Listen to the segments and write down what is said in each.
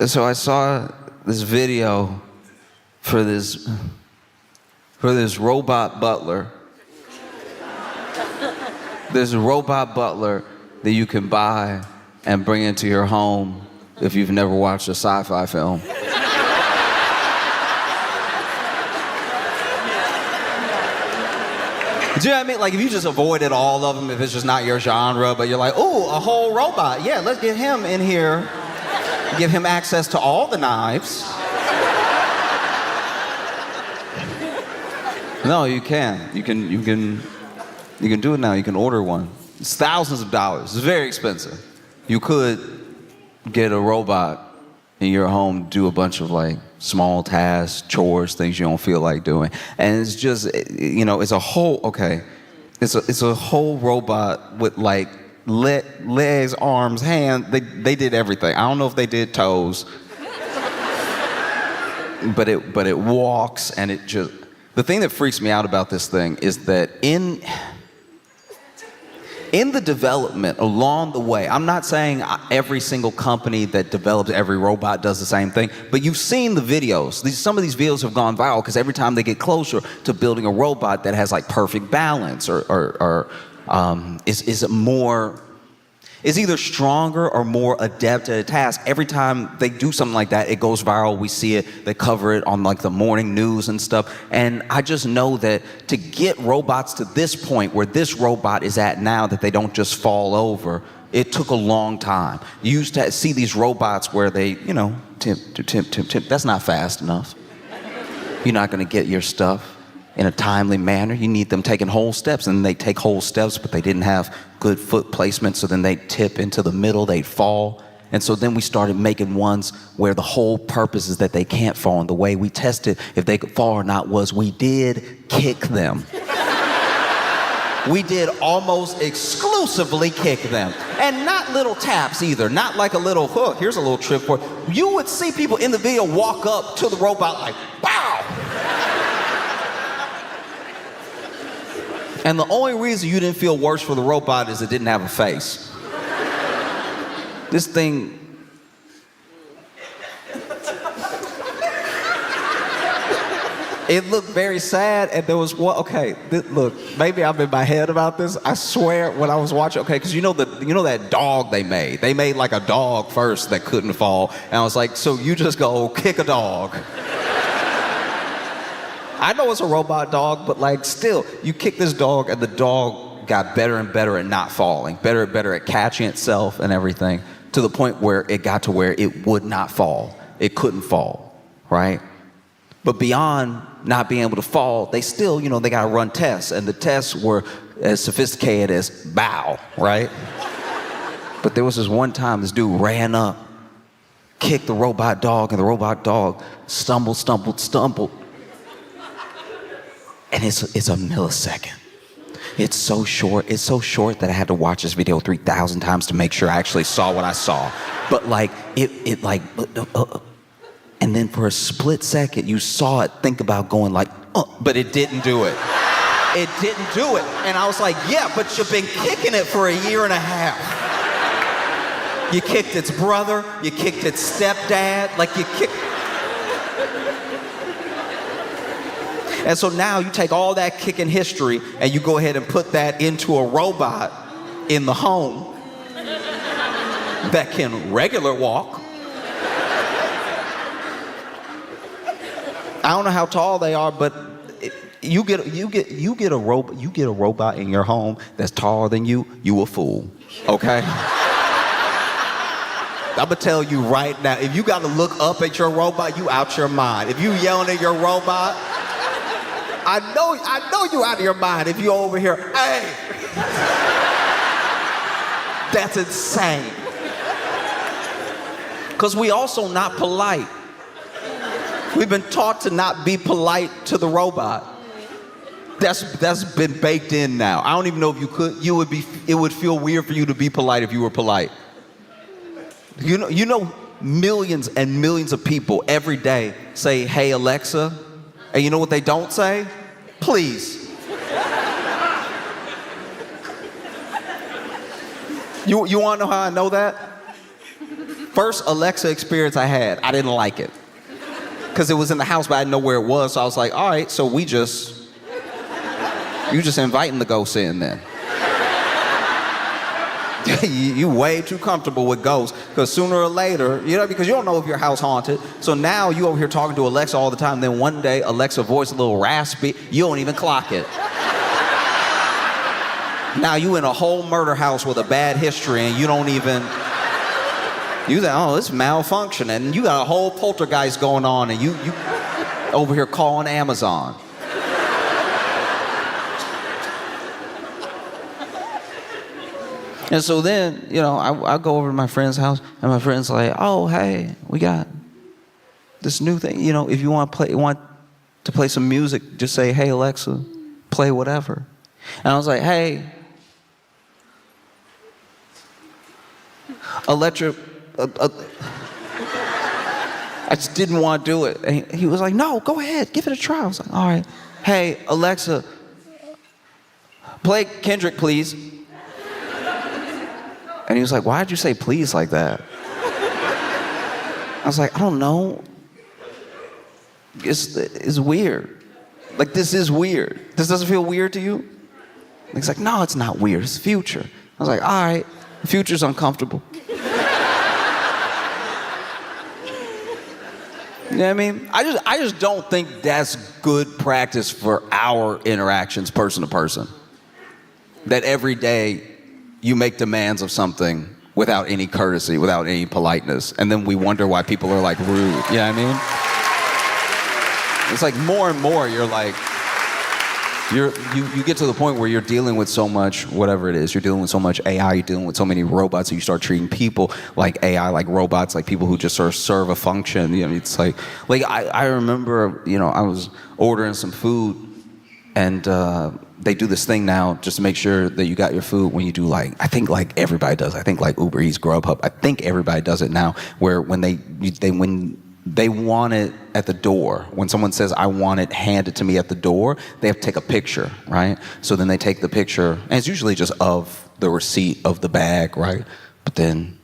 So I saw this video for this robot butler. There's a robot butler that you can buy and bring into your home if you've never watched a sci-fi film. Do you know what I mean? Like, if you just avoided all of them, if it's just not your genre, but you're like, ooh, a whole robot. Yeah, let's get him in here. Give him access to all the knives. No, you can. You can do it now. You can order one. It's thousands of dollars. It's very expensive. You could get a robot in your home, do a bunch of like small tasks, chores, things you don't feel like doing. And it's just, you know, it's a whole, okay, it's a whole robot with like legs, arms, hands. They did everything. I don't know if they did toes, but it walks, and it just, the thing that freaks me out about this thing is that in the development along the way, I'm not saying every single company that develops every robot does the same thing, but you've seen the videos. Some of these videos have gone viral because every time they get closer to building a robot that has like perfect balance is either stronger or more adept at a task, every time they do something like that, it goes viral. We see it. They cover it on like the morning news and stuff. And I just know that to get robots to this point where this robot is at now, that they don't just fall over, it took a long time. You used to see these robots where they, you know, tip. That's not fast enough. You're not going to get your stuff in a timely manner. You need them taking whole steps, and they take whole steps, but they didn't have good foot placement, so then they'd tip into the middle, they'd fall. And so then we started making ones where the whole purpose is that they can't fall, and the way we tested if they could fall or not was we did kick them. We did almost exclusively kick them. And not little taps either, not like a little hook. Here's a little trick for it. You would see people in the video walk up to the robot like, pow! And the only reason you didn't feel worse for the robot is it didn't have a face. This thing, it looked very sad, and there was one, okay, look, maybe I'm in my head about this. I swear when I was watching, okay, because you know that dog they made? They made like a dog first that couldn't fall. And I was like, so you just go kick a dog. I know it's a robot dog, but like still, you kick this dog and the dog got better and better at not falling, better and better at catching itself and everything, to the point where it got to where it would not fall. It couldn't fall, right? But beyond not being able to fall, they still, you know, they gotta run tests, and the tests were as sophisticated as bow, right? But there was this one time this dude ran up, kicked the robot dog, and the robot dog stumbled. And it's a millisecond. It's so short that I had to watch this video 3,000 times to make sure I actually saw what I saw. But like, and then for a split second, you saw it think about going like, but it didn't do it. It didn't do it. And I was like, yeah, but you've been kicking it for 1.5 years. You kicked its brother, you kicked its stepdad, like you kicked. And so now you take all that kicking history and you go ahead and put that into a robot in the home that can regular walk. I don't know how tall they are, but you get a robot in your home that's taller than you a fool, okay? I'm gonna tell you right now, if you gotta look up at your robot, you out your mind. If you yelling at your robot, I know you out of your mind if you over here, hey! That's insane. Because we also not polite. We've been taught to not be polite to the robot. That's been baked in now. I don't even know if you could, it would feel weird for you to be polite if you were polite. You know millions and millions of people every day say, hey Alexa, and you know what they don't say? Please. You want to know how I know that? First Alexa experience I had, I didn't like it. Because it was in the house, but I didn't know where it was. So I was like, all right, so you just inviting the ghosts in then. You way too comfortable with ghosts, because sooner or later, because you don't know if your house haunted. So now you over here talking to Alexa all the time, then one day Alexa voice a little raspy, you don't even clock it. Now you in a whole murder house with a bad history and you don't even, you think, oh, it's malfunctioning. And you got a whole poltergeist going on and you over here calling Amazon. And so then, I go over to my friend's house and my friend's like, oh, hey, we got this new thing. If you want to play some music, just say, hey, Alexa, play whatever. And I was like, hey, electric, I just didn't want to do it. And he was like, no, go ahead, give it a try. I was like, all right. Hey, Alexa, play Kendrick, please. And he was like, why'd you say please like that? I was like, I don't know. It's weird. Like, this is weird. This doesn't feel weird to you? And he's like, no, it's not weird, it's future. I was like, all right, the future's uncomfortable. You know what I mean? I just don't think that's good practice for our interactions person to person. That every day you make demands of something without any courtesy, without any politeness, and then we wonder why people are like rude. You know what I mean? It's like more and more you're like, you get to the point where you're dealing with so much, whatever it is, you're dealing with so much AI, you're dealing with so many robots, that you start treating people like AI, like robots, like people who just sort of serve a function. It's like I remember, I was ordering some food, and they do this thing now just to make sure that you got your food when you do I think everybody does. I think Uber Eats, Grubhub, I think everybody does it now, where when they want it at the door. When someone says, I want it handed to me at the door, they have to take a picture, right? So then they take the picture, and it's usually just of the receipt of the bag, right? But then,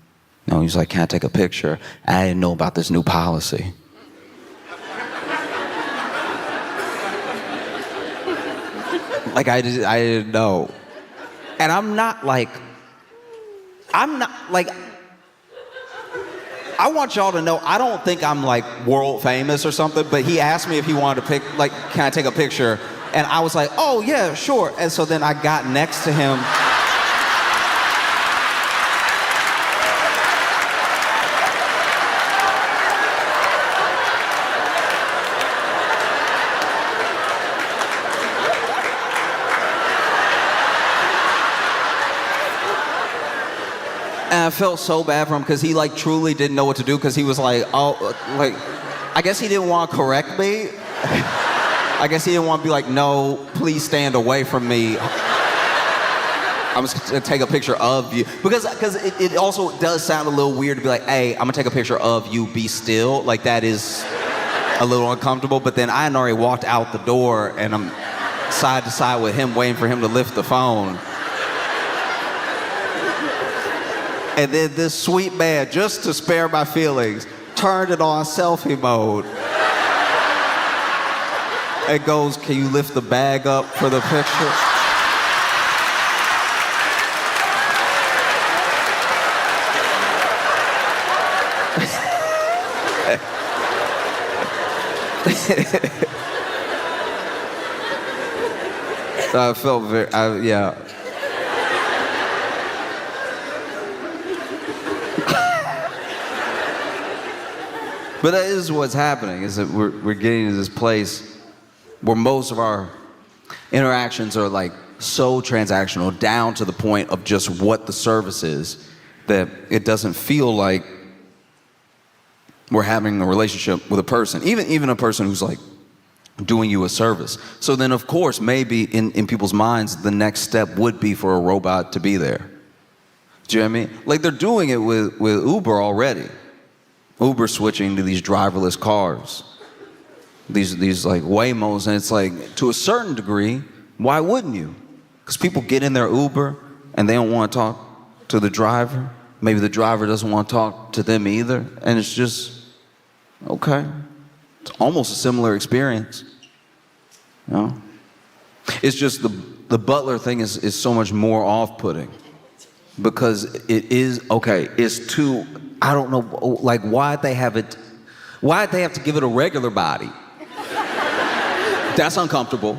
he's like, can I take a picture? I didn't know about this new policy. I didn't know. And I'm not I want y'all to know, I don't think I'm world famous or something, but he asked me if he wanted to can I take a picture? And I was like, oh yeah, sure. And so then I got next to him. And I felt so bad for him because he truly didn't know what to do, because he was I guess he didn't want to correct me. I guess he didn't want to be like, no, please stand away from me. I'm just gonna take a picture of you. Because it also does sound a little weird to be like, hey, I'm gonna take a picture of you, be still. That is a little uncomfortable. But then I had already walked out the door and I'm side to side with him, waiting for him to lift the phone. And then this sweet man, just to spare my feelings, turned it on selfie mode. It goes, can you lift the bag up for the picture? I felt yeah. But that is what's happening, is that we're getting to this place where most of our interactions are so transactional, down to the point of just what the service is, that it doesn't feel like we're having a relationship with a person, even a person who's doing you a service. So then, of course, maybe in people's minds, the next step would be for a robot to be there. Do you know what I mean? They're doing it with Uber already. Uber switching to these driverless cars, these Waymos, and it's to a certain degree, why wouldn't you? Because people get in their Uber and they don't want to talk to the driver. maybe the driver doesn't want to talk to them either, and it's just, okay. It's almost a similar experience, you know? It's just the butler thing is so much more off-putting because it is, okay, it's too, I don't know, like why'd they have to give it a regular body? That's uncomfortable.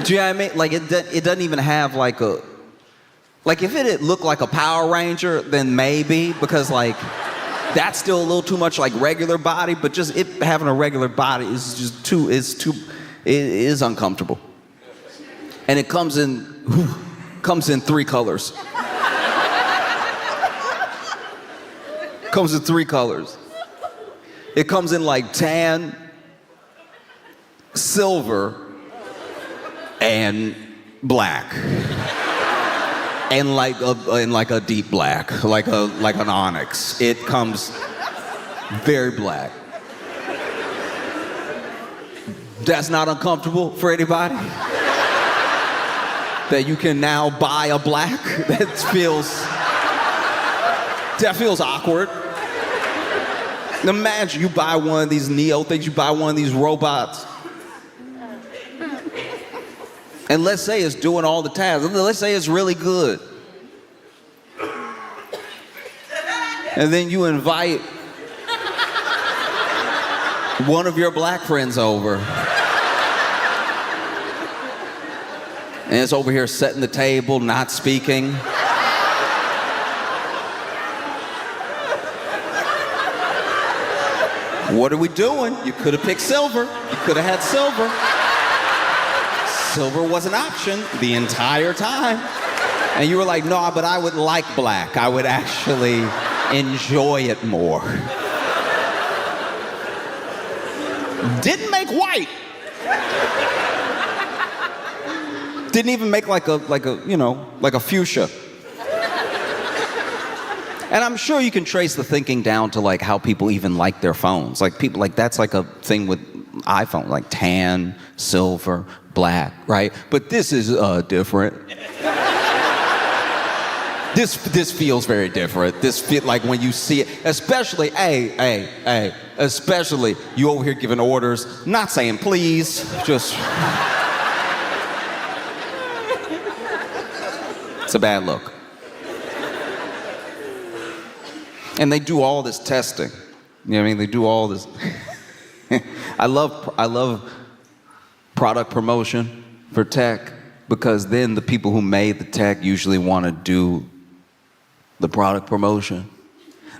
Do you know what I mean? Like it doesn't even have like if it had looked like a Power Ranger, then maybe, because like, that's still a little too much like regular body, but just it having a regular body is just it is uncomfortable. And it comes in 3 colors. Comes in 3 colors. It comes in like tan, silver, and black. And like a deep black, like an onyx. It comes very black. That's not uncomfortable for anybody? That you can now buy a black? That feels awkward. Imagine you buy one of these Neo things, you buy one of these robots. And let's say it's doing all the tasks. Let's say it's really good. And then you invite one of your black friends over. And it's over here setting the table, not speaking. What are we doing? You could have picked silver. You could have had silver. Silver was an option the entire time. And you were like, no, but I would like black. I would actually enjoy it more. Didn't make white. Didn't even make like a fuchsia. And I'm sure you can trace the thinking down to like how people even like their phones. Like people, like that's like a thing with iPhone, like tan, silver, black, right? But this is different. This feels very different. This feel like when you see it, especially, especially you over here giving orders, not saying please, just. It's a bad look. And they do all this testing. You know what I mean? They do all this. I love product promotion for tech because then the people who made the tech usually want to do the product promotion.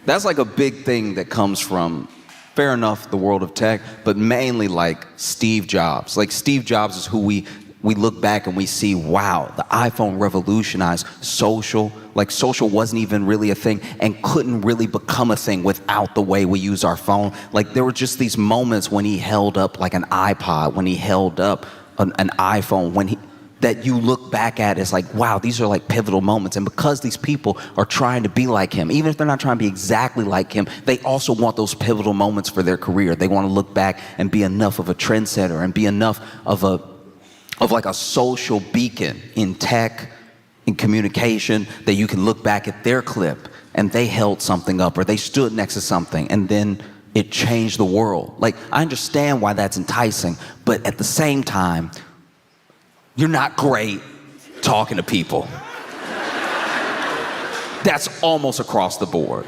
That's like a big thing that comes from, fair enough, the world of tech, but mainly like Steve Jobs. Like Steve Jobs is who we look back and we see, wow, the iPhone revolutionized social. Like social wasn't even really a thing and couldn't really become a thing without the way we use our phone. Like there were just these moments when he held up like an iPod, when he held up an iPhone, that you look back at as like, wow, these are like pivotal moments. And because these people are trying to be like him, even if they're not trying to be exactly like him, they also want those pivotal moments for their career. They want to look back and be enough of a trendsetter and be enough of like a social beacon in tech, in communication, that you can look back at their clip and they held something up or they stood next to something and then it changed the world. Like, I understand why that's enticing, but at the same time, you're not great talking to people. That's almost across the board.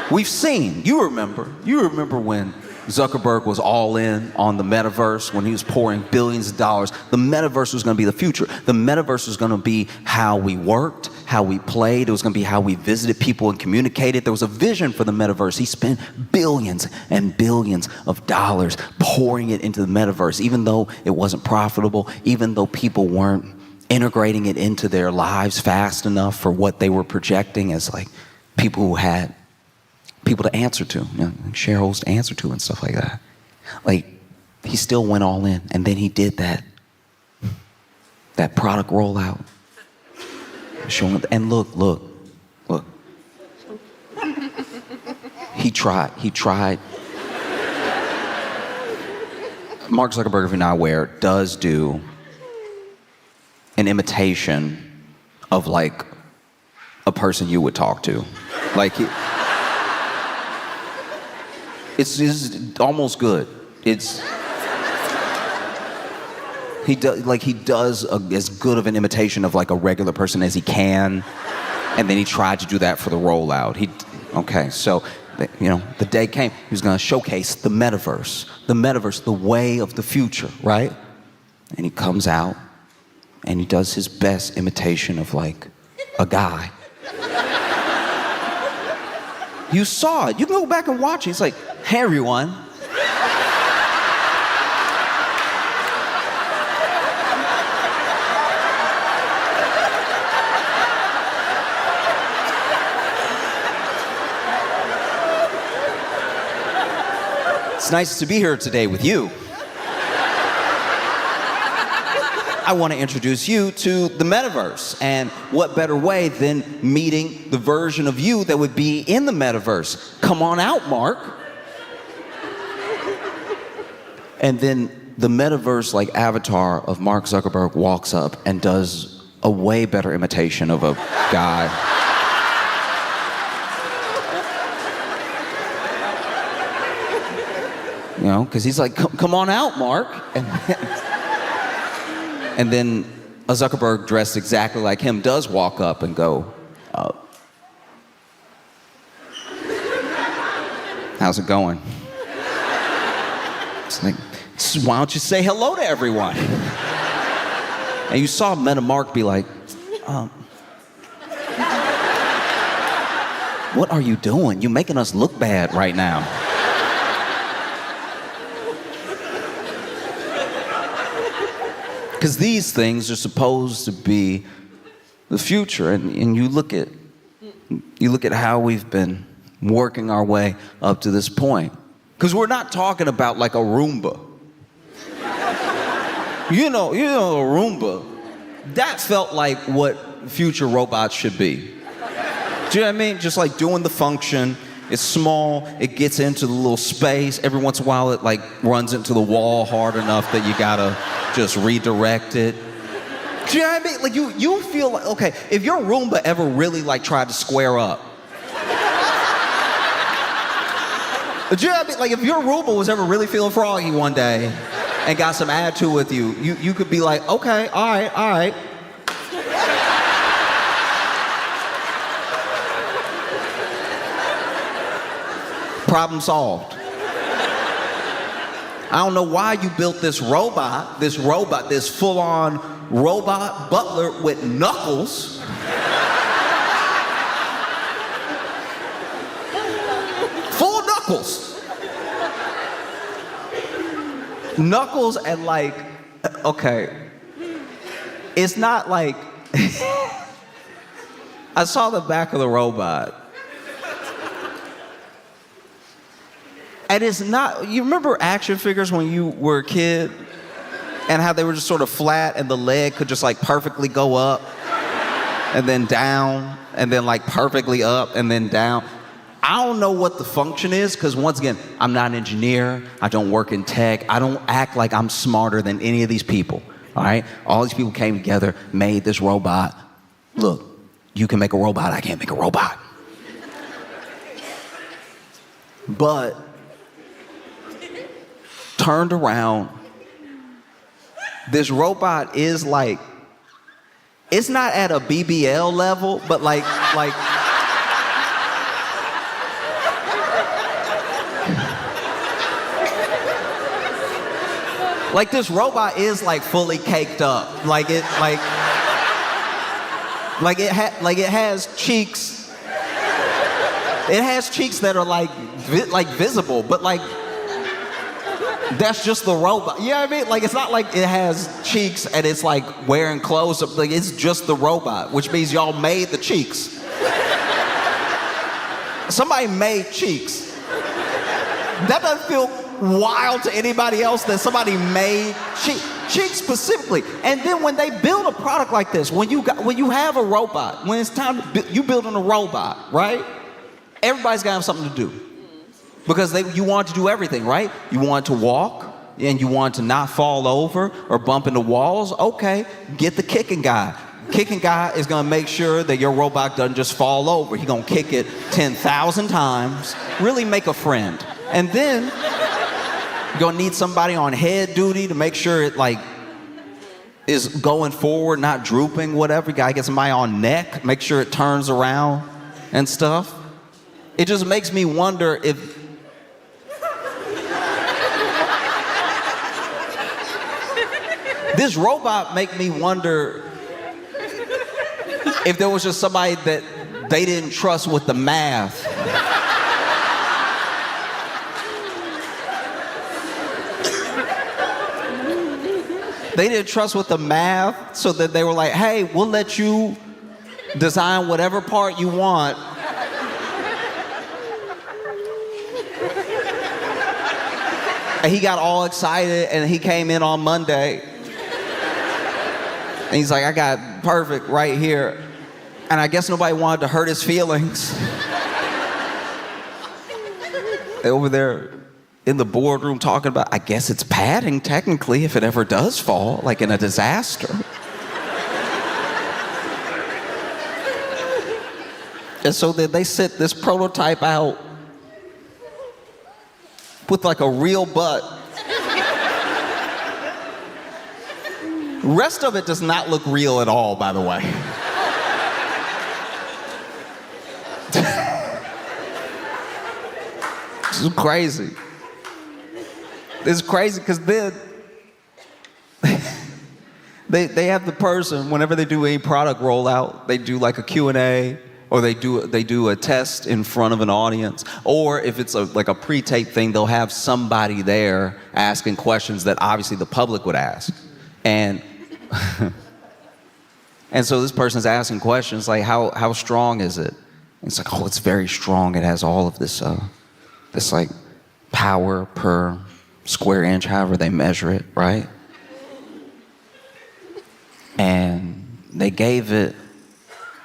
We've seen, you remember when Zuckerberg was all in on the metaverse, when he was pouring billions of dollars. The metaverse was going to be the future. The metaverse was going to be how we worked, how we played. It was going to be how we visited people and communicated. There was a vision for the metaverse. He spent billions and billions of dollars pouring it into the metaverse, even though it wasn't profitable, even though people weren't integrating it into their lives fast enough for what they were projecting as like people who had people to answer to, you know, shareholders to answer to and stuff like that. Like, he still went all in, and then he did that product rollout. Showing, and look. He tried. Mark Zuckerberg, if you're not aware, does do an imitation of like a person you would talk to. Like, it's almost good. He does as good of an imitation of like a regular person as he can, and then he tried to do that for the rollout. So the day came. He was going to showcase the metaverse, the way of the future, right? And he comes out and he does his best imitation of like a guy. You saw it. You can go back and watch it. He's like, "Hey everyone." It's nice to be here today with you. I want to introduce you to the metaverse, and what better way than meeting the version of you that would be in the metaverse? Come on out, Mark. And then the metaverse like avatar of Mark Zuckerberg walks up and does a way better imitation of a guy. Because he's like, come on out, Mark. And then a Zuckerberg dressed exactly like him does walk up and go, "How's it going?" It's like, "Why don't you say hello to everyone?" And you saw Meta Mark be like, "What are you doing? You're making us look bad right now." Because these things are supposed to be the future, and you look at how we've been working our way up to this point. Because we're not talking about like a Roomba. You know, a Roomba. That felt like what future robots should be. Do you know what I mean? Just like doing the function. It's small, it gets into the little space. Every once in a while it like runs into the wall hard enough that you gotta just redirect it. Do you know what I mean? Like you feel like, okay, if your Roomba ever really like tried to square up. Do you know what I mean? Like if your Roomba was ever really feeling froggy one day and got some attitude with you, you could be like, "Okay, all right. Problem solved." I don't know why you built this full-on robot butler with knuckles. Full of knuckles. Knuckles and like, okay. It's not like, I saw the back of the robot. And it's not, you remember action figures when you were a kid? And how they were just sort of flat and the leg could just like perfectly go up and then down and then like perfectly up and then down. I don't know what the function is because once again, I'm not an engineer. I don't work in tech. I don't act like I'm smarter than any of these people, all right? All these people came together, made this robot. Look, you can make a robot, I can't make a robot. But turned around, this robot is like, it's not at a BBL level, but like this robot is like fully caked up. It has cheeks. It has cheeks that are like visible, but like that's just the robot. You know what I mean? Like it's not like it has cheeks and it's like wearing clothes. Like it's just the robot, which means y'all made the cheeks. Somebody made cheeks. That doesn't feel wild to anybody else that somebody made cheeks specifically. And then when they build a product like this, when you have a robot, when it's time to you building a robot, right? Everybody's gotta have something to do. Because you want to do everything, right? You want to walk, and you want to not fall over or bump into walls. Okay, get the kicking guy. Kicking guy is gonna make sure that your robot doesn't just fall over. He's gonna kick it 10,000 times, really make a friend. And then you're gonna need somebody on head duty to make sure it like is going forward, not drooping, whatever. You gotta get somebody on neck, make sure it turns around and stuff. It just makes me wonder if this robot make me wonder if there was just somebody that they didn't trust with the math. They didn't trust with the math, so that they were like, hey, we'll let you design whatever part you want. And he got all excited, and he came in on Monday. And he's like, I got perfect right here. And I guess nobody wanted to hurt his feelings. They over there in the boardroom talking about, I guess it's padding technically if it ever does fall, like in a disaster. And so then they set this prototype out with like a real butt. Rest of it does not look real at all, by the way. This is crazy. It's crazy because then they have the person, whenever they do a product rollout, they do like a Q&A, or they do a test in front of an audience, or if it's like a pre-tape thing, they'll have somebody there asking questions that obviously the public would ask. And and so this person's asking questions like, how strong is it? And it's like, oh, it's very strong. It has all of this this like power per square inch, however they measure it, right? And they gave it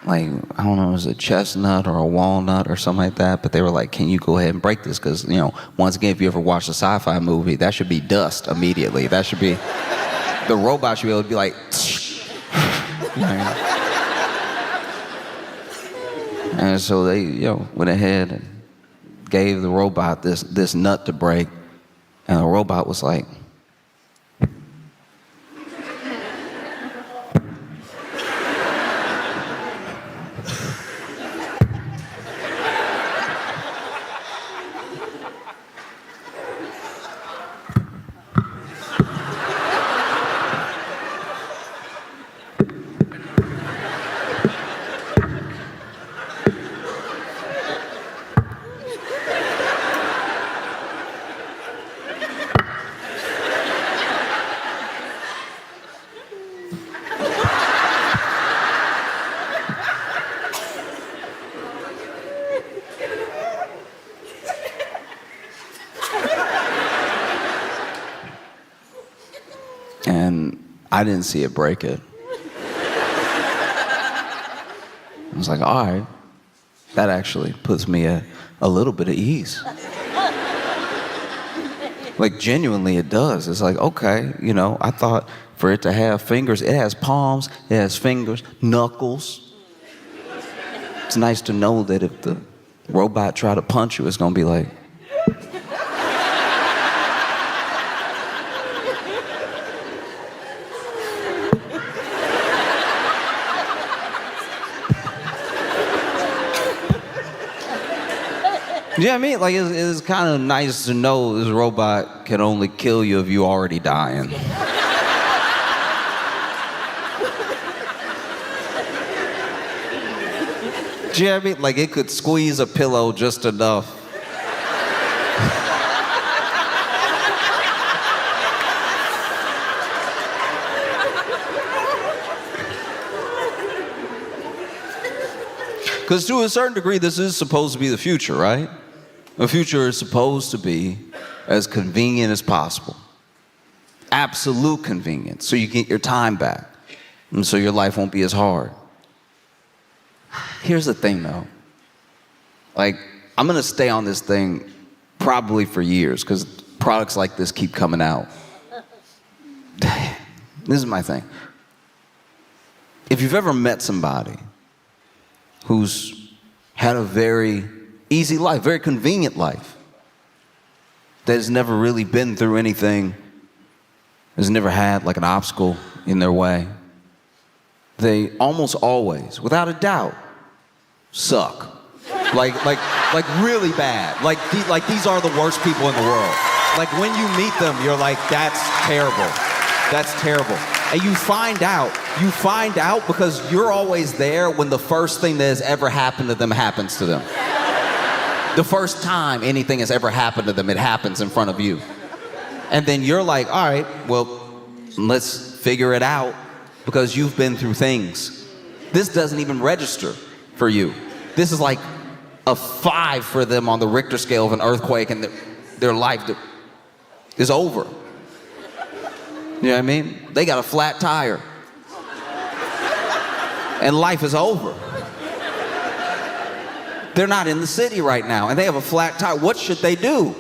like, I don't know, it was a chestnut or a walnut or something like that, but they were like, can you go ahead and break this? Because, you know, once again, if you ever watch a sci-fi movie, that should be dust immediately. That should be, the robot should be able to be like, you know? And so they, you know, went ahead and gave the robot this nut to break, and the robot was like, and I didn't see it break it. I was like, all right, that actually puts me at a little bit of ease. Like, genuinely, it does. It's like, okay, you know, I thought for it to have fingers, it has palms, it has fingers, knuckles. It's nice to know that if the robot tried to punch you, it's gonna be like, you know what I mean? Like, it's kind of nice to know this robot can only kill you if you're already dying. Do you know what I mean? Like, it could squeeze a pillow just enough. Because to a certain degree, this is supposed to be the future, right? The future is supposed to be as convenient as possible. Absolute convenience, so you get your time back, and so your life won't be as hard. Here's the thing, though. Like, I'm gonna stay on this thing probably for years, because products like this keep coming out. This is my thing. if you've ever met somebody who's had a very easy life, very convenient life, that has never really been through anything, has never had like an obstacle in their way, they almost always, without a doubt, suck. Like really bad. Like these are the worst people in the world. Like when you meet them, you're like, that's terrible. That's terrible. And you find out because you're always there when the first thing that has ever happened to them happens to them. The first time anything has ever happened to them, it happens in front of you. And then you're like, all right, well, let's figure it out because you've been through things. This doesn't even register for you. This is like a 5 for them on the Richter scale of an earthquake, and their life is over. You know what I mean? They got a flat tire. And life is over. They're not in the city right now, and they have a flat tire. What should they do?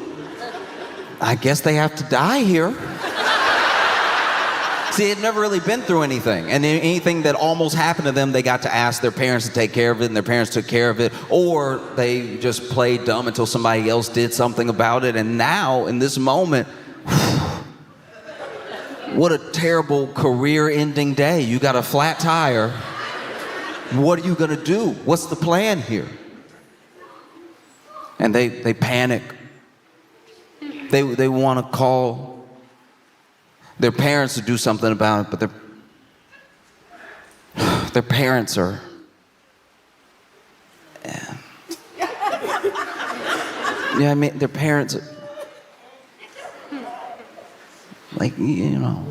I guess they have to die here. See, they'd never really been through anything. And anything that almost happened to them, they got to ask their parents to take care of it, and their parents took care of it. Or they just played dumb until somebody else did something about it. And now, in this moment, what a terrible career-ending day. You got a flat tire. What are you gonna do? What's the plan here? And they panic. They want to call their parents to do something about it, but their parents are... Yeah, I mean, their parents are... Like, you know...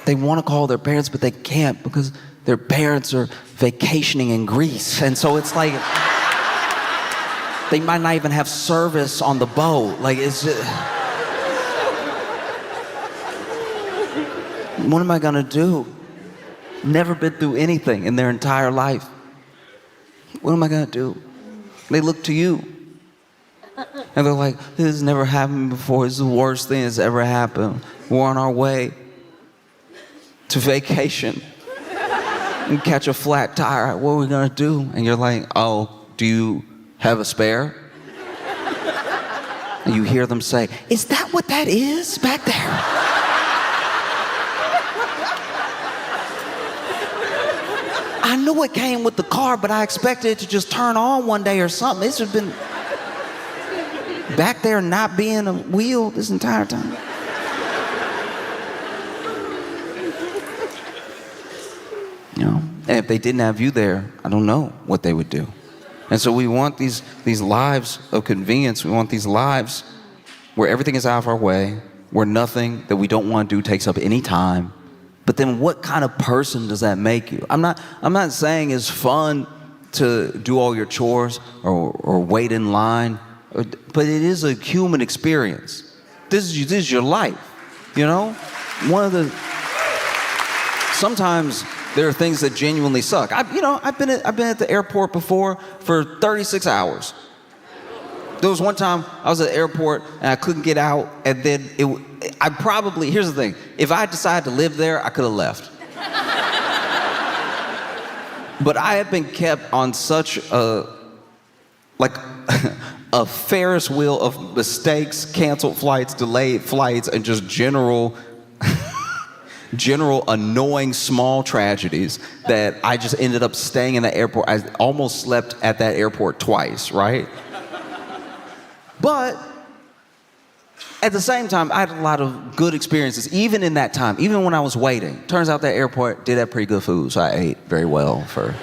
They want to call their parents, but they can't because their parents are vacationing in Greece. And so it's like... They might not even have service on the boat. Like, it's just... What am I gonna do? Never been through anything in their entire life. What am I gonna do? They look to you. And they're like, this has never happened before. It's the worst thing that's ever happened. We're on our way to vacation and catch a flat tire. What are we gonna do? And you're like, oh, do you have a spare? And you hear them say, is that what that is back there? I knew it came with the car, but I expected it to just turn on one day or something. This has been back there not being a wheel this entire time. You know, and if they didn't have you there, I don't know what they would do. And so we want these lives of convenience. We want these lives where everything is out of our way, where nothing that we don't want to do takes up any time. But then what kind of person does that make you? I'm not saying it's fun to do all your chores or wait in line, but it is a human experience. This is your life, you know? Sometimes there are things that genuinely suck. I've been at the airport before for 36 hours. There was one time I was at the airport and I couldn't get out, and then here's the thing, if I decided to live there, I could have left. But I have been kept on such a Ferris wheel of mistakes, canceled flights, delayed flights, and just general annoying small tragedies that I just ended up staying in the airport. I almost slept at that airport twice, right? But at the same time, I had a lot of good experiences, even in that time, even when I was waiting. Turns out that airport did have pretty good food, so I ate very well for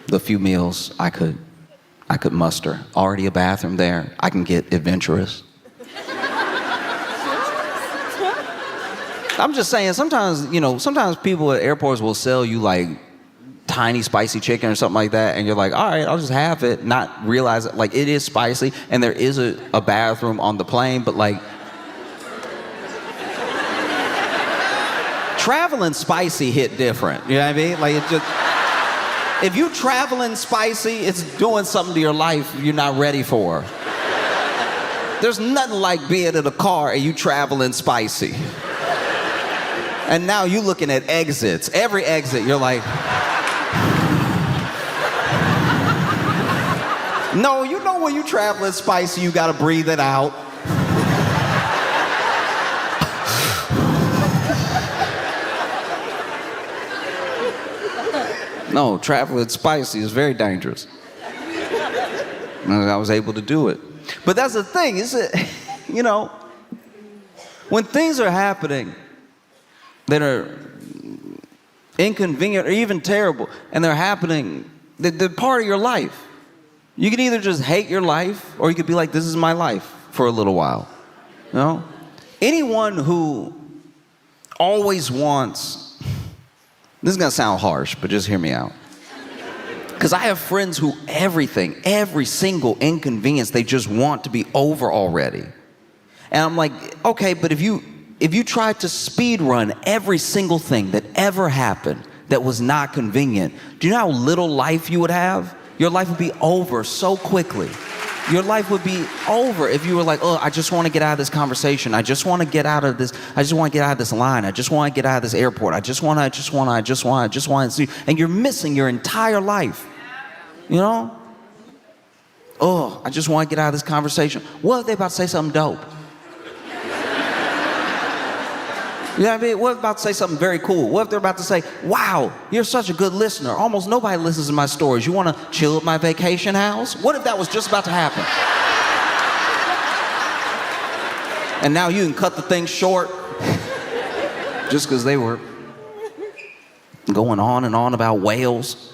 the few meals I could muster. Already a bathroom there. I can get adventurous. I'm just saying, sometimes people at airports will sell you like tiny spicy chicken or something like that, and you're like, all right, I'll just have it, not realize it, like it is spicy, and there is a bathroom on the plane, but like, traveling spicy hit different, you know what I mean? Like, it just, if you traveling spicy, it's doing something to your life you're not ready for. There's nothing like being in a car and you traveling spicy. And now you're looking at exits. Every exit, you're like, no, you know when you travel it's spicy, you gotta breathe it out. No, traveling spicy is very dangerous. I was able to do it. But that's the thing, is it, you know, when things are happening that are inconvenient or even terrible, and they're happening, they're part of your life. You can either just hate your life, or you could be like, this is my life for a little while. You know? Anyone who always wants, this is gonna sound harsh, but just hear me out. Because I have friends who every single inconvenience, they just want to be over already. And I'm like, okay, but if you tried to speed run every single thing that ever happened that was not convenient, do you know how little life you would have? Your life would be over so quickly. Your life would be over if you were like, oh, I just want to get out of this conversation. I just want to get out of this. I just want to get out of this line. I just want to get out of this airport. I just want to see. And you're missing your entire life. You know? Oh, I just want to get out of this conversation. What if they about to say something dope? You know what I mean? What if they're about to say something very cool? What if they're about to say, wow, you're such a good listener. Almost nobody listens to my stories. You want to chill at my vacation house? What if that was just about to happen? And now you can cut the thing short just because they were going on and on about whales.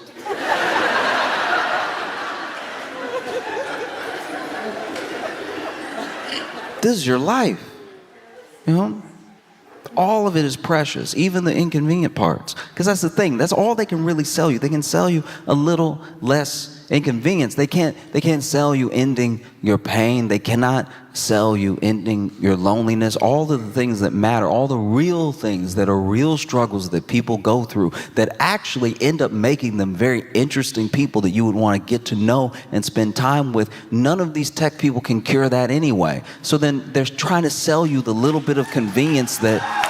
This is your life, you know? All of it is precious, even the inconvenient parts. Because that's the thing, that's all they can really sell you. They can sell you a little less inconvenience. They can't sell you ending your pain. They cannot sell you ending your loneliness. All of the things that matter, all the real things that are real struggles that people go through that actually end up making them very interesting people that you would want to get to know and spend time with. None of these tech people can cure that anyway. So then they're trying to sell you the little bit of convenience that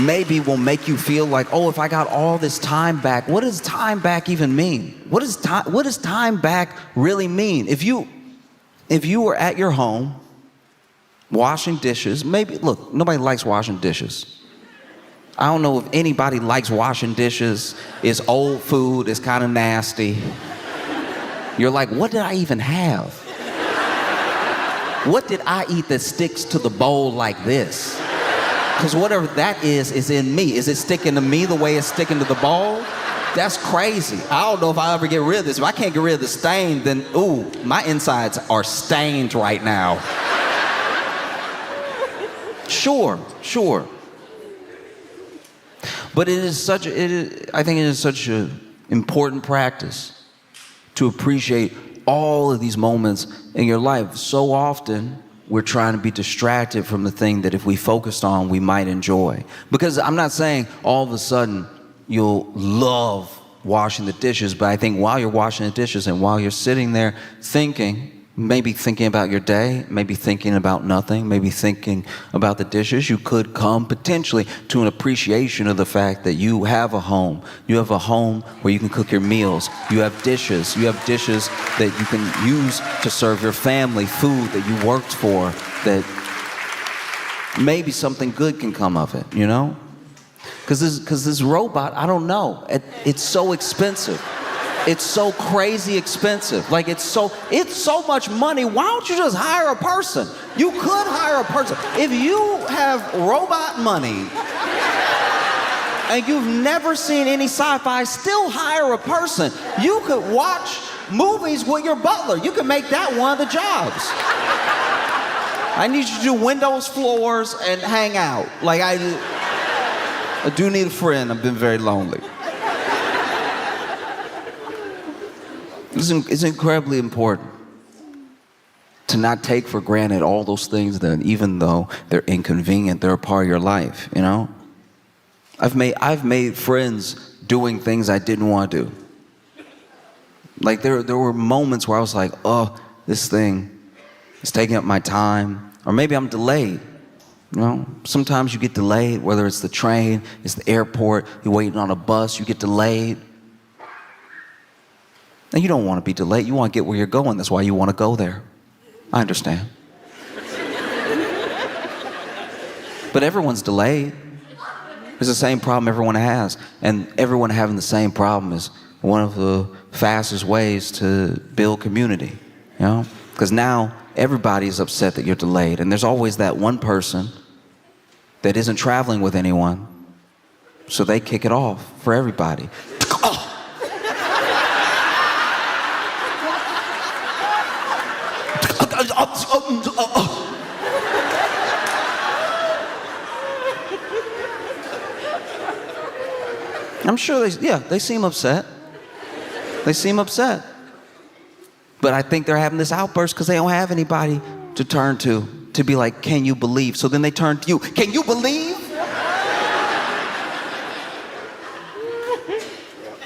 maybe will make you feel like, oh, if I got all this time back, what does time back even mean? What does time back really mean? If you were at your home washing dishes, maybe, look, nobody likes washing dishes. I don't know if anybody likes washing dishes. It's old food, it's kind of nasty. You're like, what did I even have? What did I eat that sticks to the bowl like this? Because whatever that is in me. Is it sticking to me the way it's sticking to the bowl? That's crazy. I don't know if I'll ever get rid of this. If I can't get rid of the stain, then, ooh, my insides are stained right now. Sure. But I think it is such an important practice to appreciate all of these moments in your life. So often, we're trying to be distracted from the thing that if we focused on, we might enjoy. Because I'm not saying all of a sudden you'll love washing the dishes, but I think while you're washing the dishes and while you're sitting there thinking, maybe thinking about your day, maybe thinking about nothing, maybe thinking about the dishes, you could come potentially to an appreciation of the fact that you have a home. You have a home where you can cook your meals. You have dishes. You have dishes that you can use to serve your family, food that you worked for, that maybe something good can come of it, you know? Because this robot, I don't know. It's so expensive. It's so crazy expensive. Like, it's so much money. Why don't you just hire a person? You could hire a person. If you have robot money and you've never seen any sci-fi, still hire a person. You could watch movies with your butler. You could make that one of the jobs. I need you to do windows, floors, and hang out. Like, I do need a friend. I've been very lonely. It's incredibly important to not take for granted all those things that, even though they're inconvenient, they're a part of your life, you know? I've made friends doing things I didn't want to do. Like, there were moments where I was like, oh, this thing is taking up my time. Or maybe I'm delayed. You know, sometimes you get delayed, whether it's the train, it's the airport, you're waiting on a bus, you get delayed. And you don't want to be delayed. You want to get where you're going. That's why you want to go there. I understand. But everyone's delayed. It's the same problem everyone has. And everyone having the same problem is one of the fastest ways to build community. You know? Because now everybody's upset that you're delayed. And there's always that one person that isn't traveling with anyone. So they kick it off for everybody. Oh. I'm sure they seem upset. They seem upset. But I think they're having this outburst because they don't have anybody to turn to be like, can you believe? So then they turn to you. Can you believe?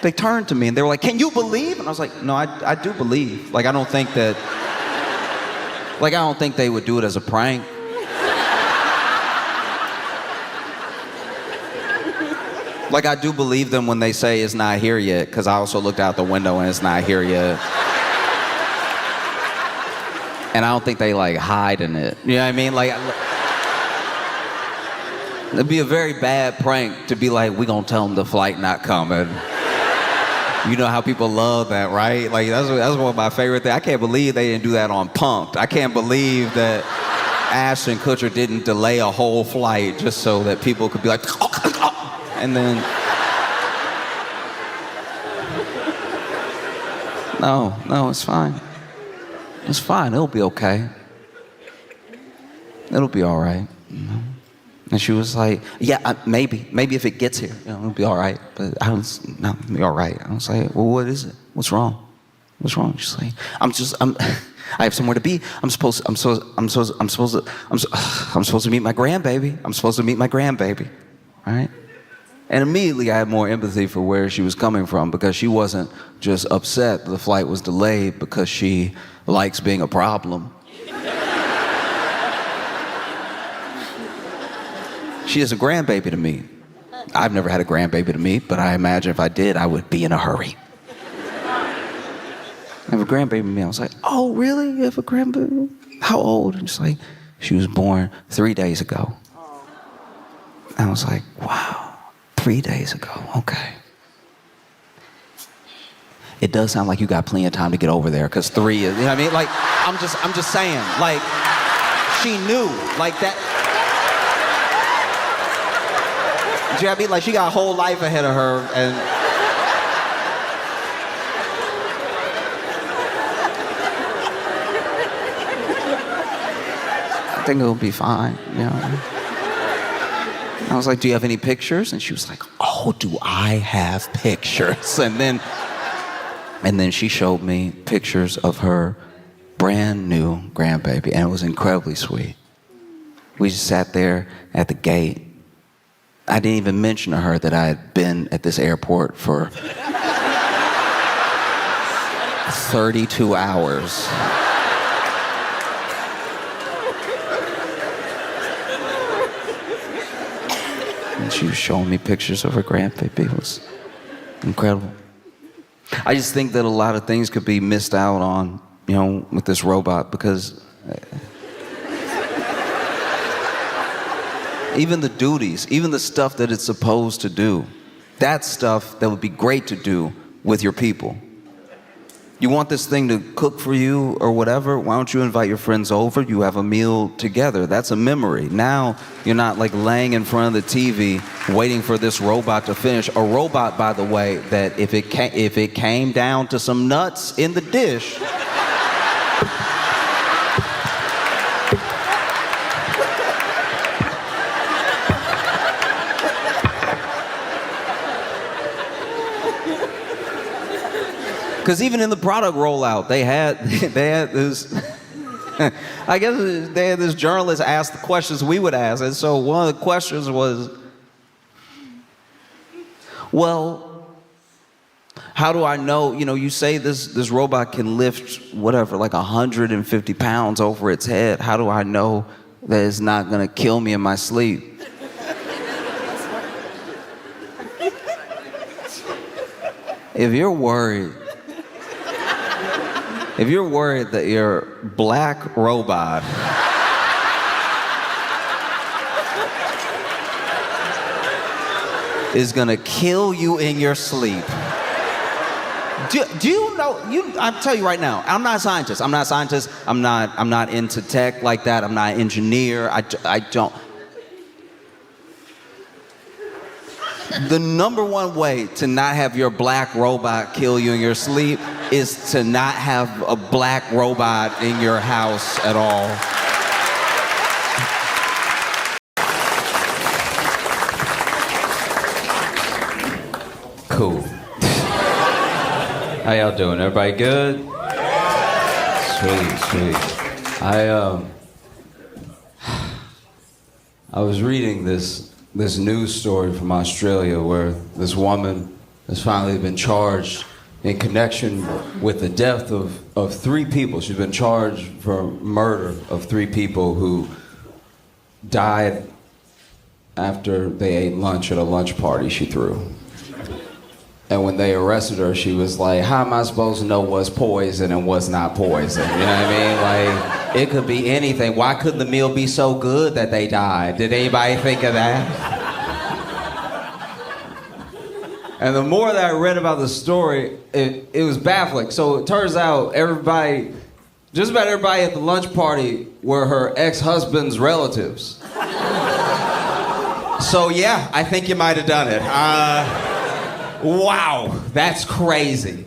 They turned to me and they were like, can you believe? And I was like, no, I do believe. Like, I don't think they would do it as a prank. Like, I do believe them when they say it's not here yet, because I also looked out the window and it's not here yet. And I don't think they, like, hide in it. You know what I mean? Like, it'd be a very bad prank to be like, we gonna tell them the flight not coming. You know how people love that, right? Like, that's one of my favorite things. I can't believe they didn't do that on Punk'd. I can't believe that Ashton Kutcher didn't delay a whole flight just so that people could be like, and then... No, it's fine. It's fine, it'll be okay. It'll be all right. You know? And she was like, yeah, maybe if it gets here, you know, it'll be all right. But it'll be all right. I was like, well, what is it? What's wrong? What's wrong? She's like, I have somewhere to be. I'm supposed to meet my grandbaby. I'm supposed to meet my grandbaby, right? And immediately I had more empathy for where she was coming from, because she wasn't just upset the flight was delayed because she likes being a problem. She is a grandbaby to me. I've never had a grandbaby to meet, but I imagine if I did, I would be in a hurry. I have a grandbaby to me. I was like, oh, really? You have a grandbaby? How old? And she's like, she was born 3 days ago. I was like, wow. 3 days ago, okay. It does sound like you got plenty of time to get over there, because 3 is, you know what I mean? Like, I'm just saying, like, she knew, like that. You know what I mean? Like, she got a whole life ahead of her, and I think it'll be fine, you know? I was like, do you have any pictures? And she was like, oh, do I have pictures? And then she showed me pictures of her brand new grandbaby, and it was incredibly sweet. We just sat there at the gate. I didn't even mention to her that I had been at this airport for 32 hours. And she was showing me pictures of her grandbaby. It was incredible. I just think that a lot of things could be missed out on, you know, with this robot, because even the duties, even the stuff that it's supposed to do, that's stuff that would be great to do with your people. You want this thing to cook for you or whatever, why don't you invite your friends over, you have a meal together. That's a memory. Now you're not like laying in front of the TV waiting for this robot to finish. A robot, by the way, that if it came down to some nuts in the dish, because even in the product rollout, they had this, I guess they had this journalist ask the questions we would ask. And so one of the questions was, well, how do I know, you know, you say this robot can lift whatever, like 150 pounds over its head. How do I know that it's not gonna kill me in my sleep. If you're worried that your black robot is gonna kill you in your sleep. Do you know, I'll tell you right now, I'm not a scientist. I'm not into tech like that. I'm not an engineer. I don't. The number one way to not have your black robot kill you in your sleep is to not have a black robot in your house at all. Cool. How y'all doing? Everybody good? Sweet. I was reading this news story from Australia where this woman has finally been charged in connection with the death of 3 people. She's been charged for murder of 3 people who died after they ate lunch at a lunch party she threw. And when they arrested her, she was like, how am I supposed to know what's poison and what's not poison? You know what I mean? Like, it could be anything. Why couldn't the meal be so good that they died? Did anybody think of that? And the more that I read about the story, it was baffling. So it turns out just about everybody at the lunch party were her ex-husband's relatives. So yeah, I think you might have done it. Wow, that's crazy.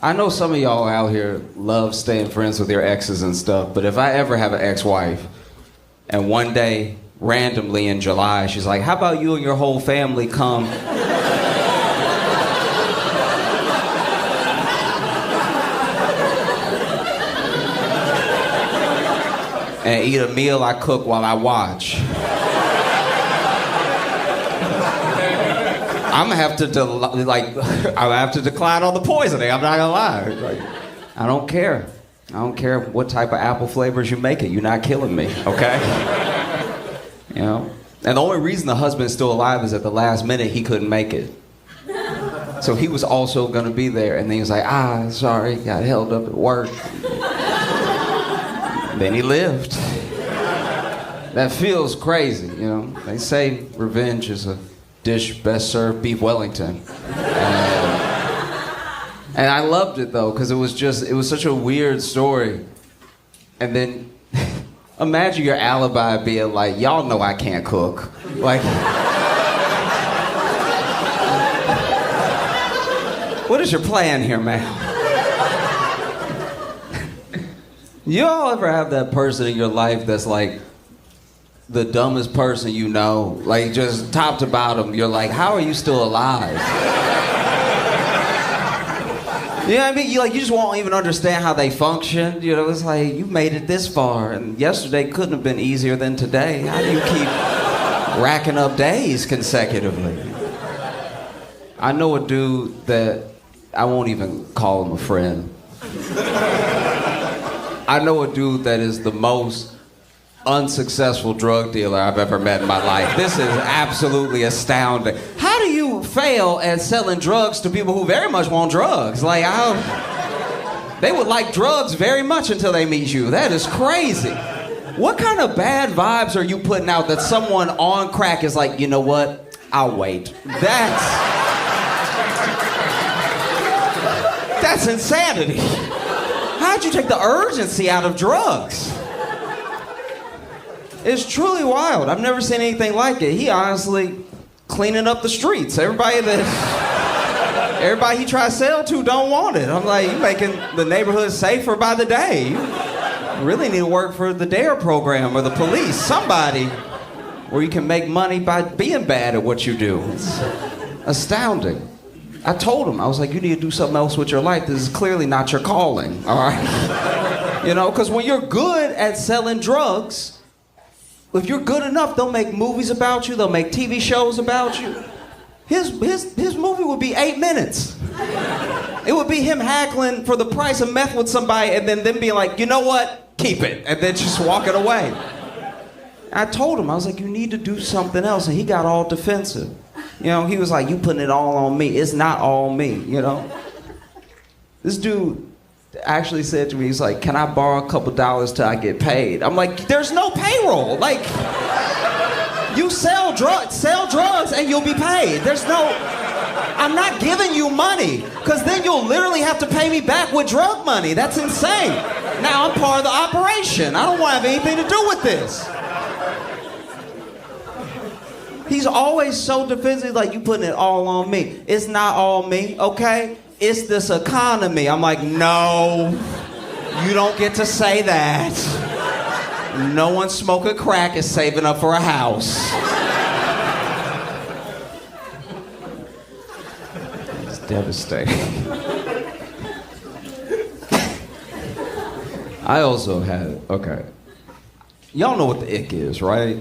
I know some of y'all out here love staying friends with your exes and stuff, but if I ever have an ex-wife, and one day, randomly in July, she's like, how about you and your whole family come and eat a meal I cook while I watch? I'm gonna have to decline all the poisoning. I'm not gonna lie. Like, I don't care. I don't care what type of apple flavors you make it. You're not killing me, okay? You know. And the only reason the husband's still alive is at the last minute he couldn't make it. So he was also gonna be there, and then he was like, sorry, got held up at work. Then he lived. That feels crazy, you know. They say revenge is a dish best served beef Wellington. And I loved it though, because it was such a weird story. And then imagine your alibi being like, y'all know I can't cook. Like, what is your plan here, man? You all ever have that person in your life that's like the dumbest person you know, like just top to bottom, you're like, how are you still alive? You know what I mean? You just won't even understand how they function. You know, it's like, you made it this far, and yesterday couldn't have been easier than today. How do you keep racking up days consecutively? I know a dude that, I won't even call him a friend. I know a dude that is the most unsuccessful drug dealer I've ever met in my life. This is absolutely astounding. How do you fail at selling drugs to people who very much want drugs? Like, they would like drugs very much until they meet you. That is crazy. What kind of bad vibes are you putting out that someone on crack is like, you know what? I'll wait. That's insanity. How'd you take the urgency out of drugs? It's truly wild. I've never seen anything like it. He honestly cleaning up the streets. Everybody he tries to sell to don't want it. I'm like, you making the neighborhood safer by the day. You really need to work for the DARE program or the police. Somebody where you can make money by being bad at what you do. It's astounding. I told him, I was like, you need to do something else with your life. This is clearly not your calling, all right? You know, because when you're good at selling drugs, if you're good enough, they'll make movies about you. They'll make TV shows about you. His movie would be 8 minutes. It would be him haggling for the price of meth with somebody and then them being like, you know what? Keep it. And then just walking away. I told him, I was like, you need to do something else. And he got all defensive. You know, he was like, you putting it all on me. It's not all me, you know? This dude actually said to me, he's like, can I borrow a couple dollars till I get paid? I'm like, there's no payroll. Like, you sell drugs and you'll be paid. There's no, I'm not giving you money, because then you'll literally have to pay me back with drug money. That's insane. Now I'm part of the operation. I don't want to have anything to do with this. He's always so defensive, like, you putting it all on me. It's not all me, okay? It's this economy. I'm like, no, you don't get to say that. No one smoking crack is saving up for a house. It's devastating. I also had, okay. Y'all know what the ick is, right?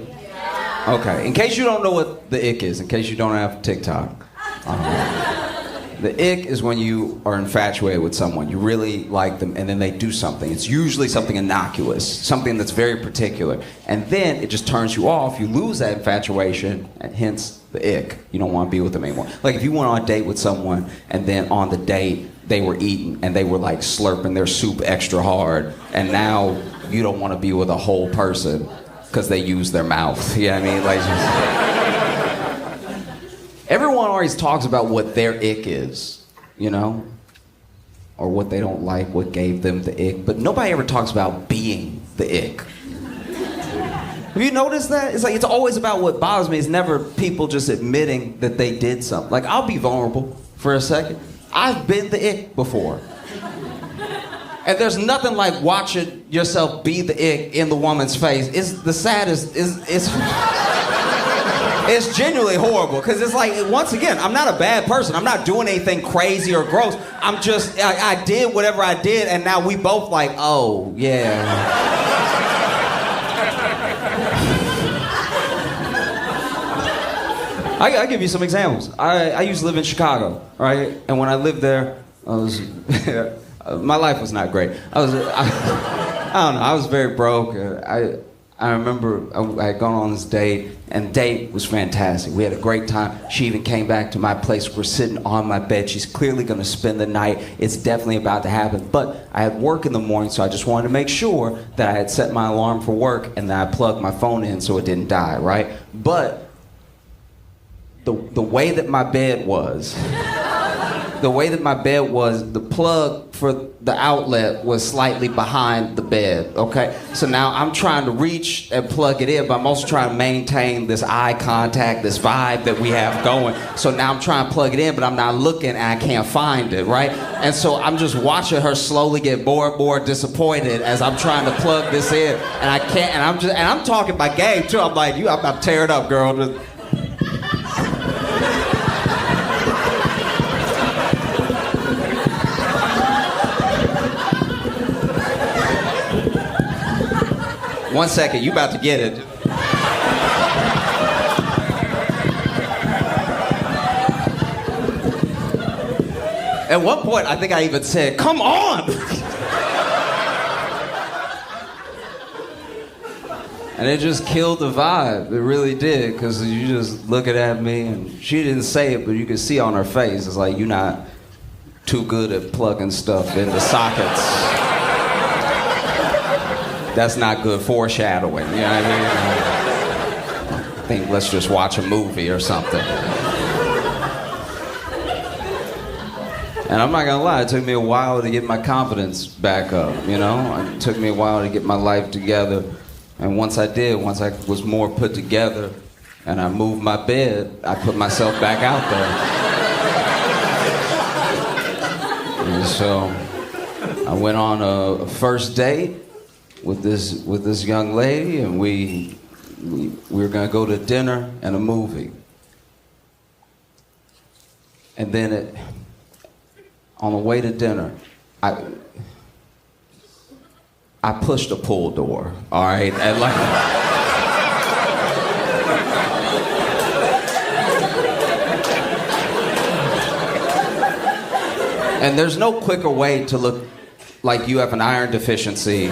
Okay, in case you don't know what the ick is, in case you don't have TikTok. The ick is when you are infatuated with someone. You really like them, and then they do something. It's usually something innocuous, something that's very particular. And then it just turns you off. You lose that infatuation, and hence the ick. You don't want to be with them anymore. Like if you went on a date with someone, and then on the date, they were eating, and they were like slurping their soup extra hard, and now you don't want to be with a whole person because they use their mouth. You know what I mean? Like, everyone always talks about what their ick is, you know? Or what they don't like, what gave them the ick. But nobody ever talks about being the ick. Have you noticed that? It's like, it's always about what bothers me. It's never people just admitting that they did something. Like, I'll be vulnerable for a second. I've been the ick before. And there's nothing like watching yourself be the ick in the woman's face. It's the saddest, it's genuinely horrible, because it's like, once again, I'm not a bad person. I'm not doing anything crazy or gross. I'm just, I did whatever I did, and now we both like, oh, yeah. I'll give you some examples. I used to live in Chicago, right? And when I lived there, I was, my life was not great. I don't know, I was very broke. I remember I had gone on this date, and the date was fantastic. We had a great time. She even came back to my place. We're sitting on my bed. She's clearly going to spend the night. It's definitely about to happen. But I had work in the morning, so I just wanted to make sure that I had set my alarm for work and that I plugged my phone in so it didn't die, right? But the way that my bed was, the plug for the outlet was slightly behind the bed, okay? So now I'm trying to reach and plug it in, but I'm also trying to maintain this eye contact, this vibe that we have going. So now I'm trying to plug it in, but I'm not looking and I can't find it, right? And so I'm just watching her slowly get more disappointed as I'm trying to plug this in, and I can't, and I'm talking my game too. I'm like, I'm tearing up, girl. One second, you about to get it. At one point, I think I even said, come on! And it just killed the vibe. It really did, because you just looking at me, and she didn't say it, but you could see on her face, it's like, you're not too good at plugging stuff into sockets. That's not good foreshadowing, you know what I mean? I think let's just watch a movie or something. And I'm not gonna lie, it took me a while to get my confidence back up, you know? It took me a while to get my life together. And once I did, once I was more put together and I moved my bed, I put myself back out there. And so I went on a first date with this young lady, and we were gonna go to dinner and a movie. And then on the way to dinner, I pushed a pull door, all right? And like, and there's no quicker way to look like you have an iron deficiency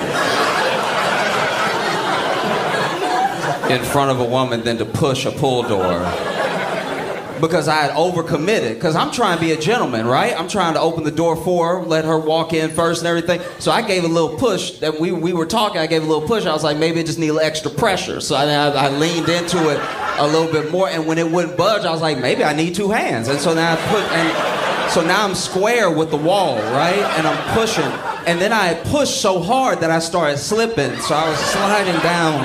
in front of a woman than to push a pull door. Because I had overcommitted. Because I'm trying to be a gentleman, right? I'm trying to open the door for her, let her walk in first and everything. So I gave a little push. That we were talking, I gave a little push. I was like, maybe it just needs a little extra pressure. So I leaned into it a little bit more. And when it wouldn't budge, I was like, maybe I need two hands. And so now so now I'm square with the wall, right? And I'm pushing. And then I pushed so hard that I started slipping. So I was sliding down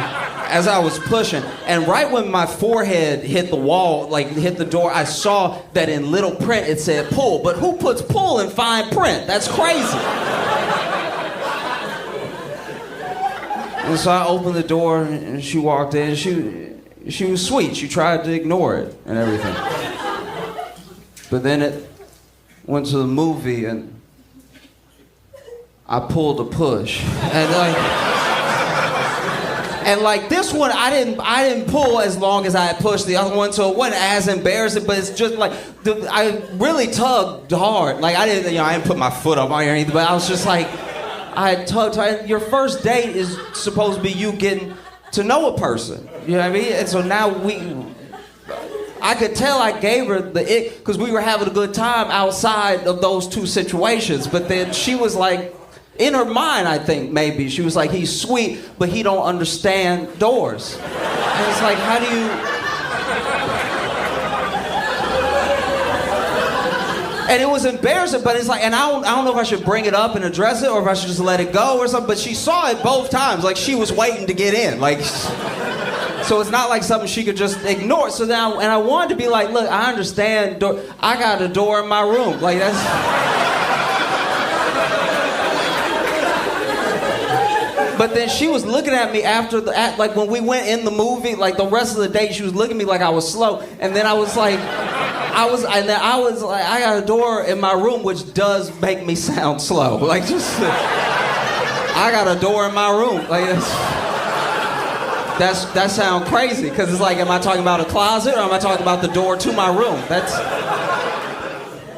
as I was pushing. And right when my forehead hit the wall, like hit the door, I saw that in little print it said pull. But who puts pull in fine print? That's crazy. And so I opened the door and she walked in. She was sweet. She tried to ignore it and everything. But then it went to the movie and I pulled a push. And like this one, I didn't pull as long as I had pushed the other one, so it wasn't as embarrassing. But it's just like I really tugged hard. Like I didn't put my foot up on or anything. But I was just like, I tugged hard. Your first date is supposed to be you getting to know a person. You know what I mean? And so now I could tell I gave her the ick because we were having a good time outside of those two situations. But then she was like, in her mind, I think maybe she was like, he's sweet, but he don't understand doors. And it's like, how do you? And it was embarrassing, but it's like, and I don't know if I should bring it up and address it or if I should just let it go or something. But she saw it both times, like she was waiting to get in, like. So it's not like something she could just ignore. So now, and I wanted to be like, look, I understand. I got a door in my room, like that's. But then she was looking at me after like when we went in the movie, like the rest of the day, she was looking at me like I was slow. And then I was like, I got a door in my room, which does make me sound slow. Like just, I got a door in my room. Like that sounds crazy because it's like, am I talking about a closet or am I talking about the door to my room?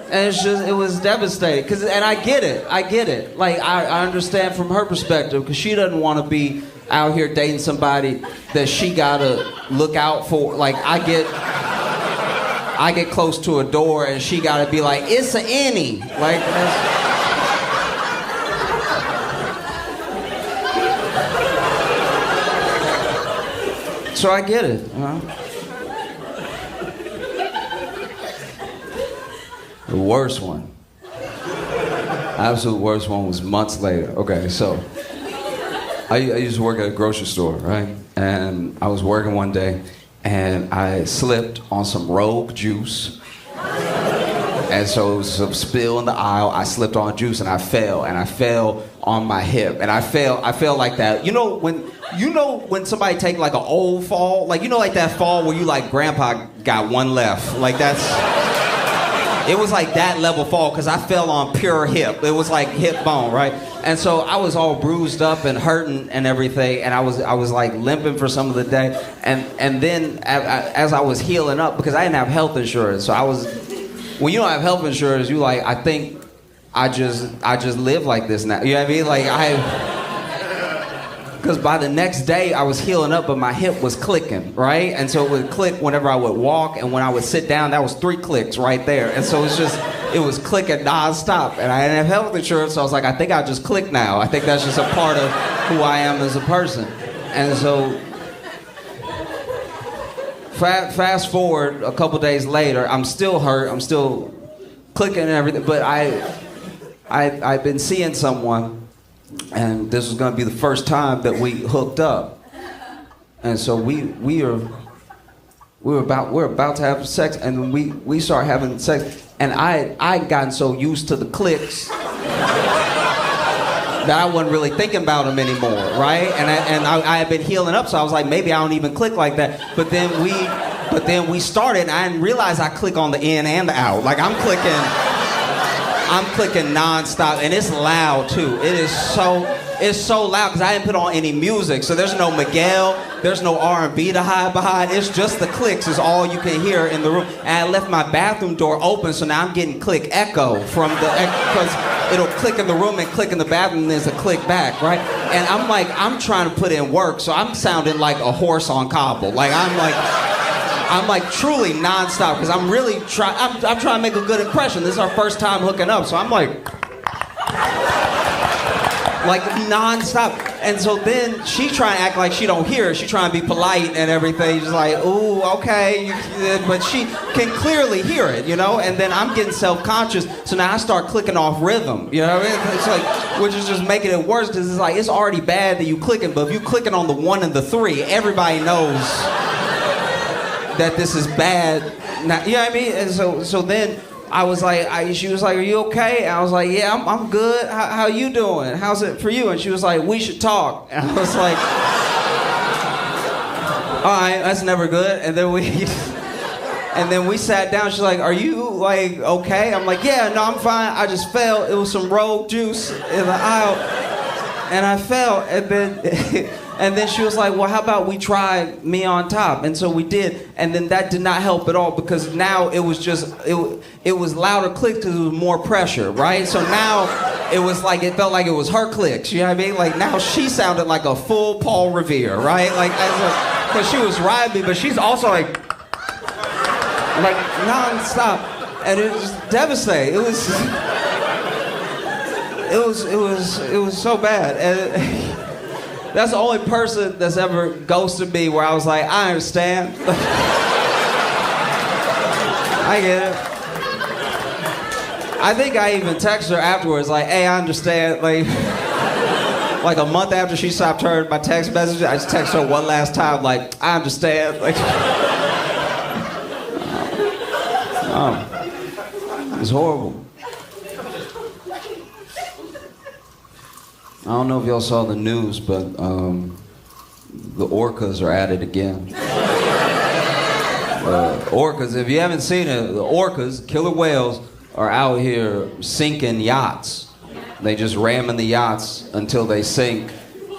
And it was devastating. And I get it. Like, I understand from her perspective, because she doesn't want to be out here dating somebody that she gotta look out for. Like, I get close to a door and she gotta be like, it's an innie. Like, so I get it, you know? The worst one, absolute worst one was months later. Okay, so I used to work at a grocery store, right? And I was working one day and I slipped on some Rogue juice. And so it was some spill in the aisle. I slipped on juice and I fell on my hip. And I fell like that. You know when somebody take like an old fall? Like, you know, like that fall where you like, grandpa got one left. Like it was like that level fall because I fell on pure hip. It was like hip bone, right? And so I was all bruised up and hurting and everything, and I was like limping for some of the day. And then as I was healing up, because I didn't have health insurance, so when you don't have health insurance, you like, I think I just live like this now. You know what I mean? Like because by the next day I was healing up, but my hip was clicking, right? And so it would click whenever I would walk, and when I would sit down, that was 3 clicks right there. And so it was clicking nonstop. And I didn't have health insurance, so I was like, I think I'll just click now. I think that's just a part of who I am as a person. And so fast forward a couple days later, I'm still hurt, I'm still clicking and everything, but I've been seeing someone. And this was going to be the first time that we hooked up, and so we're about to have sex, and we start having sex, and I'd gotten so used to the clicks that I wasn't really thinking about them anymore, right? And I had been healing up, so I was like, maybe I don't even click like that. But then we started, and I didn't realize I click on the in and the out. Like I'm clicking nonstop, and it's loud too. It's so loud because I didn't put on any music, so there's no Miguel, there's no R&B to hide behind. It's just the clicks is all you can hear in the room. And I left my bathroom door open, so now I'm getting click echo from because it'll click in the room and click in the bathroom, and there's a click back, right? And I'm trying to put in work, so I'm sounding like a horse on cobble. I'm like truly nonstop, because I'm really I'm trying to make a good impression. This is our first time hooking up, so I'm like nonstop. And so then she trying to act like she don't hear it. She trying to be polite and everything. She's like, ooh, okay. But she can clearly hear it, you know? And then I'm getting self-conscious, so now I start clicking off rhythm, you know what I mean? It's like, which is just making it worse, because it's like, it's already bad that you clicking, but if you clicking on the 1 and the 3, everybody knows that this is bad. Now, you know what I mean? And so then I was like, she was like, are you okay? And I was like, yeah, I'm good. How you doing? How's it for you? And she was like, we should talk. And I was like, all right, that's never good. And then we sat down. She's like, are you like okay? I'm like, yeah, no, I'm fine. I just fell. It was some rogue juice in the aisle, and I fell. And then she was like, well, how about we try me on top? And so we did, and then that did not help at all, because now it was just, it was louder clicks because it was more pressure, right? So now it was like, it felt like it was her clicks, you know what I mean? Like now she sounded like a full Paul Revere, right? Like, because she was riding me, but she's also like non-stop. And it was devastating. It was so bad. And that's the only person that's ever ghosted me where I was like, I understand. I get it. I think I even texted her afterwards, like, hey, I understand. Like a month after she stopped hearing my text messages, I just texted her one last time, like, I understand. Like, it was horrible. I don't know if y'all saw the news, but the orcas are at it again. Orcas, if you haven't seen it, the orcas, killer whales, are out here sinking yachts. They just ramming the yachts until they sink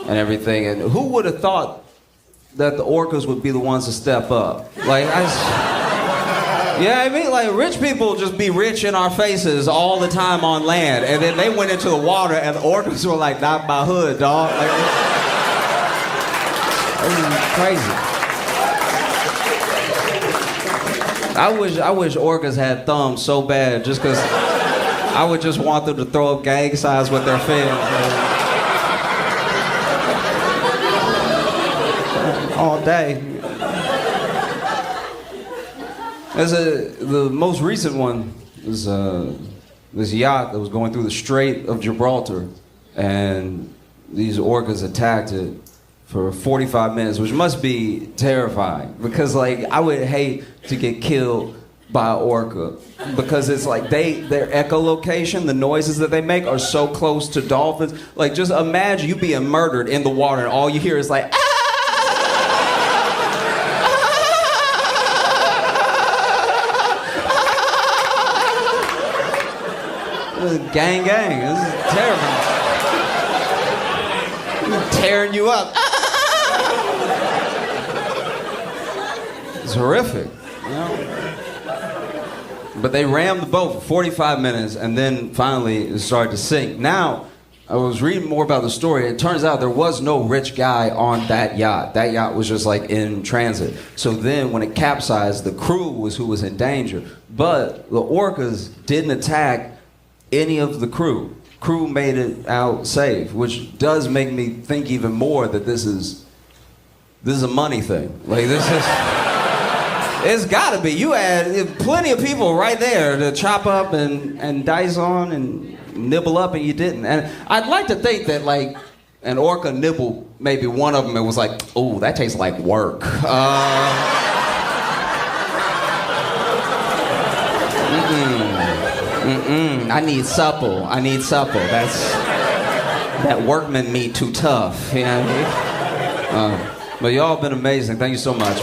and everything. And who would have thought that the orcas would be the ones to step up? Yeah, I mean, like, rich people just be rich in our faces all the time on land, and then they went into the water, and the orcas were like, not my hood, dog. Like, it was crazy. I wish orcas had thumbs so bad, just because I would just want them to throw up gang signs with their fins. All day. The most recent one was this yacht that was going through the Strait of Gibraltar, and these orcas attacked it for 45 minutes, which must be terrifying, because like I would hate to get killed by an orca, because it's like their echolocation, the noises that they make are so close to dolphins. Like, just imagine you being murdered in the water and all you hear is like, gang, gang. This is terrible. Tearing you up. It's horrific, you know? But they rammed the boat for 45 minutes, and then finally it started to sink. Now, I was reading more about the story. It turns out there was no rich guy on that yacht. That yacht was just like in transit. So then when it capsized, the crew was who was in danger. But the orcas didn't attack any of the crew. Crew made it out safe, which does make me think even more that this is a money thing. Like, it's gotta be. You had plenty of people right there to chop up and dice on and nibble up, and you didn't. And I'd like to think that like an orca nibbled maybe one of them and was like, oh, that tastes like work. I need supple. That workman meat too tough. You know what I mean? But y'all been amazing. Thank you so much.